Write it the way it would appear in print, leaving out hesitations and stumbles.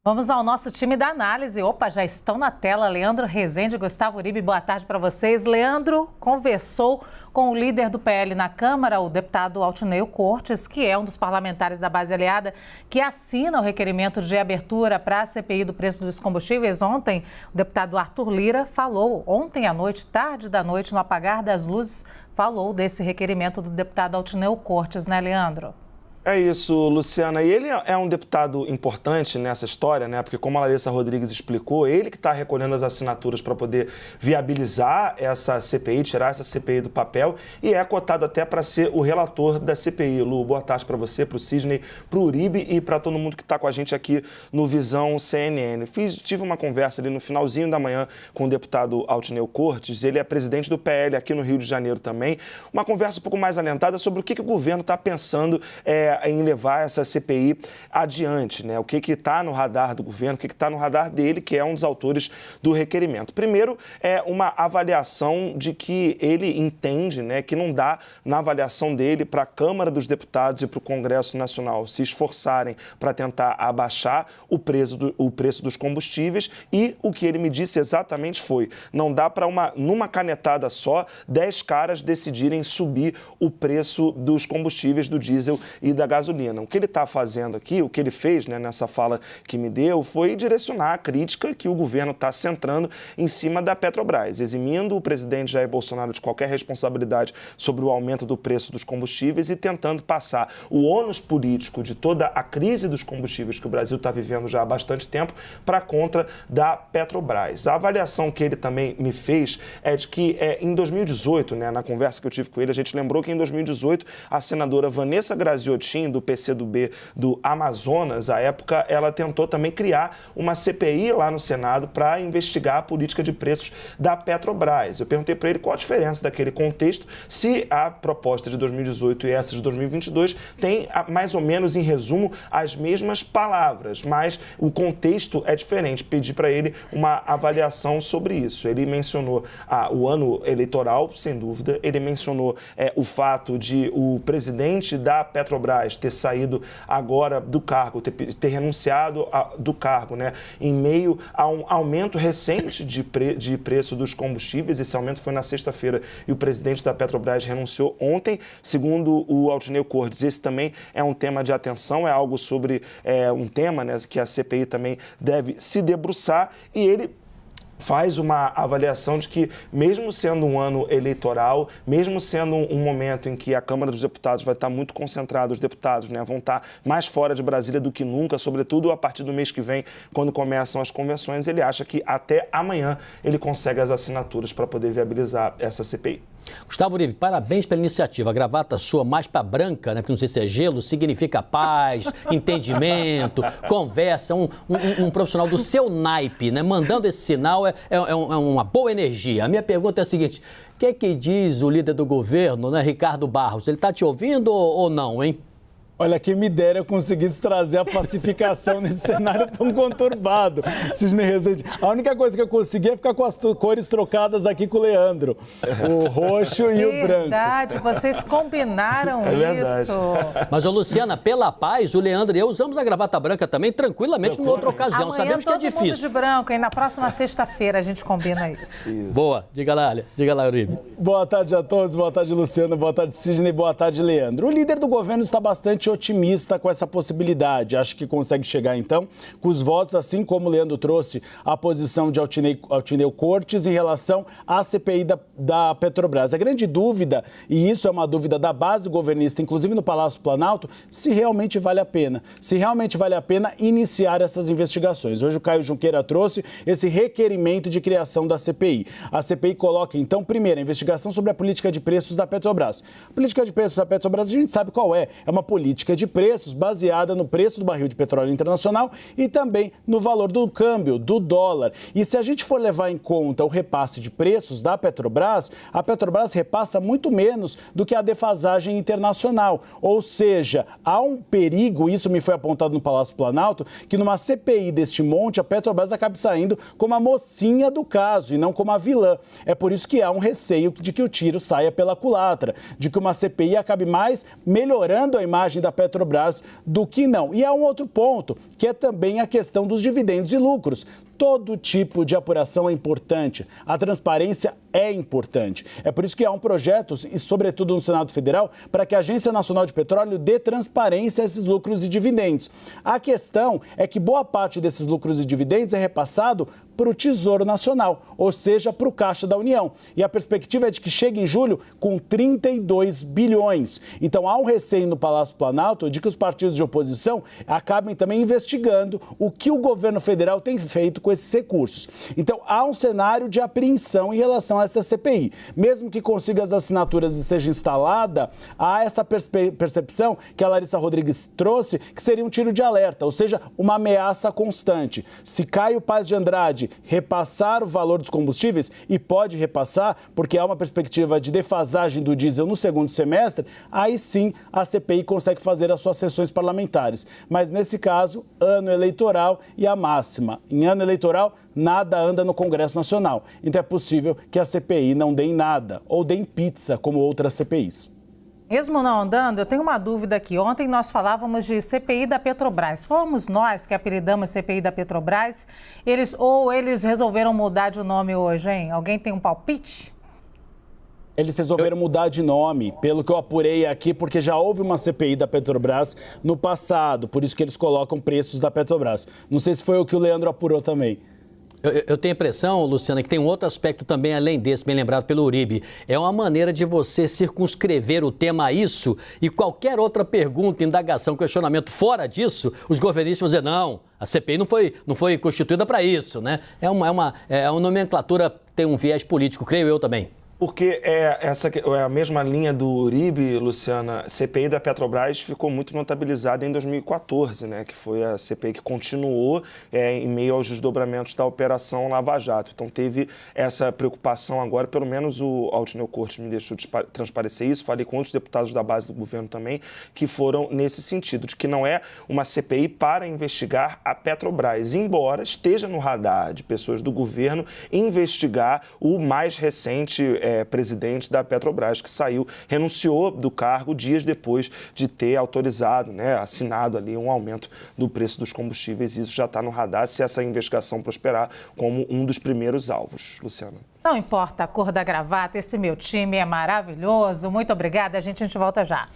Vamos ao nosso time da análise. Opa, já estão na tela. Leandro Rezende e Gustavo Uribe, boa tarde para vocês. Leandro conversou com o líder do PL na Câmara, o deputado Altineu Cortes, que é um dos parlamentares da base aliada, que assina o requerimento de abertura para a CPI do preço dos combustíveis. Ontem, o deputado Arthur Lira falou, ontem à noite, tarde da noite, no apagar das luzes, falou desse requerimento do deputado Altineu Cortes, né, Leandro? É isso, Luciana. E ele é um deputado importante nessa história, né? Porque, como a Larissa Rodrigues explicou, ele que está recolhendo as assinaturas para poder viabilizar essa CPI, tirar essa CPI do papel, e é cotado até para ser o relator da CPI. Lu, boa tarde para você, para o Sidney, para o Uribe e para todo mundo que está com a gente aqui no Visão CNN. Tive uma conversa ali no finalzinho da manhã com o deputado Altineu Cortes, ele é presidente do PL aqui no Rio de Janeiro também. Uma conversa um pouco mais alentada sobre o que o governo está pensando em levar essa CPI adiante, né? O que está no radar do governo, o que está no radar dele, que é um dos autores do requerimento. Primeiro, é uma avaliação de que ele entende, né, que não dá, na avaliação dele, para a Câmara dos Deputados e para o Congresso Nacional se esforçarem para tentar abaixar o preço dos combustíveis, e o que ele me disse exatamente foi: não dá para numa canetada só, 10 caras decidirem subir o preço dos combustíveis, do diesel e da gasolina. O que ele está fazendo aqui, o que ele fez, né, nessa fala que me deu, foi direcionar a crítica que o governo está centrando em cima da Petrobras, eximindo o presidente Jair Bolsonaro de qualquer responsabilidade sobre o aumento do preço dos combustíveis e tentando passar o ônus político de toda a crise dos combustíveis que o Brasil está vivendo já há bastante tempo para conta da Petrobras. A avaliação que ele também me fez é de que em 2018, né, na conversa que eu tive com ele, a gente lembrou que em 2018 a senadora Vanessa Graziotin, do PCdoB do Amazonas, à época, ela tentou também criar uma CPI lá no Senado para investigar a política de preços da Petrobras. Eu perguntei para ele qual a diferença daquele contexto, se a proposta de 2018 e essa de 2022 tem, mais ou menos, em resumo, as mesmas palavras, mas o contexto é diferente. Pedi para ele uma avaliação sobre isso. Ele mencionou o ano eleitoral, sem dúvida, ele mencionou o fato de o presidente da Petrobras ter saído agora do cargo, ter renunciado do cargo, né, em meio a um aumento recente de preço dos combustíveis. Esse aumento foi na sexta-feira e o presidente da Petrobras renunciou ontem. Segundo o Altineu Cortes, esse também é um tema de atenção, é algo sobre um tema, né, que a CPI também deve se debruçar, e ele faz uma avaliação de que, mesmo sendo um ano eleitoral, mesmo sendo um momento em que a Câmara dos Deputados vai estar muito concentrada, os deputados, né, vão estar mais fora de Brasília do que nunca, sobretudo a partir do mês que vem, quando começam as convenções, ele acha que até amanhã ele consegue as assinaturas para poder viabilizar essa CPI. Gustavo Uribe, parabéns pela iniciativa. A gravata sua mais para branca, né, porque não sei se é gelo, significa paz, entendimento, conversa. Um profissional do seu naipe, né, mandando esse sinal é uma boa energia. A minha pergunta é a seguinte: o que é que diz o líder do governo, né, Ricardo Barros? Ele está te ouvindo ou não, hein? Olha, quem me dera eu conseguisse trazer a pacificação nesse cenário tão conturbado, Sidney Rezende. A única coisa que eu consegui é ficar com as cores trocadas aqui com o Leandro. O roxo e o branco. Verdade, vocês combinaram isso. Mas, ô, Luciana, pela paz, o Leandro e eu usamos a gravata branca também tranquilamente numa outra ocasião. Amanhã sabemos que é difícil. Mundo de branco, e na próxima sexta-feira a gente combina isso. Boa, diga lá, Uribe. Boa tarde a todos, boa tarde, Luciana, boa tarde, Sidney, boa tarde, Leandro. O líder do governo está bastante otimista com essa possibilidade. Acho que consegue chegar, então, com os votos, assim como o Leandro trouxe a posição de Altineu Cortes em relação à CPI da Petrobras. A grande dúvida, e isso é uma dúvida da base governista, inclusive no Palácio Planalto, se realmente vale a pena. Se realmente vale a pena iniciar essas investigações. Hoje o Caio Junqueira trouxe esse requerimento de criação da CPI. A CPI coloca, então, primeiro, a investigação sobre a política de preços da Petrobras. A política de preços da Petrobras, a gente sabe qual é. É uma política de preços baseada no preço do barril de petróleo internacional e também no valor do câmbio, do dólar. E se a gente for levar em conta o repasse de preços da Petrobras, a Petrobras repassa muito menos do que a defasagem internacional. Ou seja, há um perigo, isso me foi apontado no Palácio Planalto, que numa CPI deste monte, a Petrobras acabe saindo como a mocinha do caso e não como a vilã. É por isso que há um receio de que o tiro saia pela culatra, de que uma CPI acabe mais melhorando a imagem da Petrobras do que não. E há um outro ponto, que é também a questão dos dividendos e lucros. Todo tipo de apuração é importante. A transparência é importante. É por isso que há um projeto, e sobretudo no Senado Federal, para que a Agência Nacional de Petróleo dê transparência a esses lucros e dividendos. A questão é que boa parte desses lucros e dividendos é repassado para o Tesouro Nacional, ou seja, para o Caixa da União. E a perspectiva é de que chegue em julho com 32 bilhões. Então há um receio no Palácio Planalto de que os partidos de oposição acabem também investigando o que o governo federal tem feito com esses recursos. Então há um cenário de apreensão em relação a essa CPI. Mesmo que consiga as assinaturas e seja instalada, há essa percepção que a Larissa Rodrigues trouxe, que seria um tiro de alerta, ou seja, uma ameaça constante. Se Caio Paz de Andrade repassar o valor dos combustíveis, e pode repassar, porque há uma perspectiva de defasagem do diesel no segundo semestre, aí sim a CPI consegue fazer as suas sessões parlamentares. Mas nesse caso, ano eleitoral e a máxima. Em ano eleitoral, nada anda no Congresso Nacional. Então é possível que a CPI não dê em nada, ou dê em pizza, como outras CPIs. Mesmo não andando, eu tenho uma dúvida aqui. Ontem nós falávamos de CPI da Petrobras. Fomos nós que apelidamos CPI da Petrobras? Eles resolveram mudar de nome hoje, hein? Alguém tem um palpite? Eles resolveram mudar de nome, pelo que eu apurei aqui, porque já houve uma CPI da Petrobras no passado, por isso que eles colocam preços da Petrobras. Não sei se foi o que o Leandro apurou também. Eu tenho a impressão, Luciana, que tem um outro aspecto também, além desse, bem lembrado pelo Uribe. É uma maneira de você circunscrever o tema a isso e qualquer outra pergunta, indagação, questionamento fora disso, os governistas vão dizer, não, a CPI não foi constituída para isso, né? É uma nomenclatura, tem um viés político, creio eu também. Porque é a mesma linha do Uribe, Luciana. A CPI da Petrobras ficou muito notabilizada em 2014, né? Que foi a CPI que continuou em meio aos desdobramentos da Operação Lava Jato. Então teve essa preocupação agora, pelo menos o Altineu Cortes me deixou transparecer isso, falei com outros deputados da base do governo também, que foram nesse sentido, de que não é uma CPI para investigar a Petrobras, embora esteja no radar de pessoas do governo investigar o mais recente presidente da Petrobras, que renunciou do cargo dias depois de ter autorizado, né, assinado ali um aumento do preço dos combustíveis. Isso já está no radar, se essa investigação prosperar, como um dos primeiros alvos. Luciana. Não importa a cor da gravata, esse meu time é maravilhoso. Muito obrigada, a gente volta já.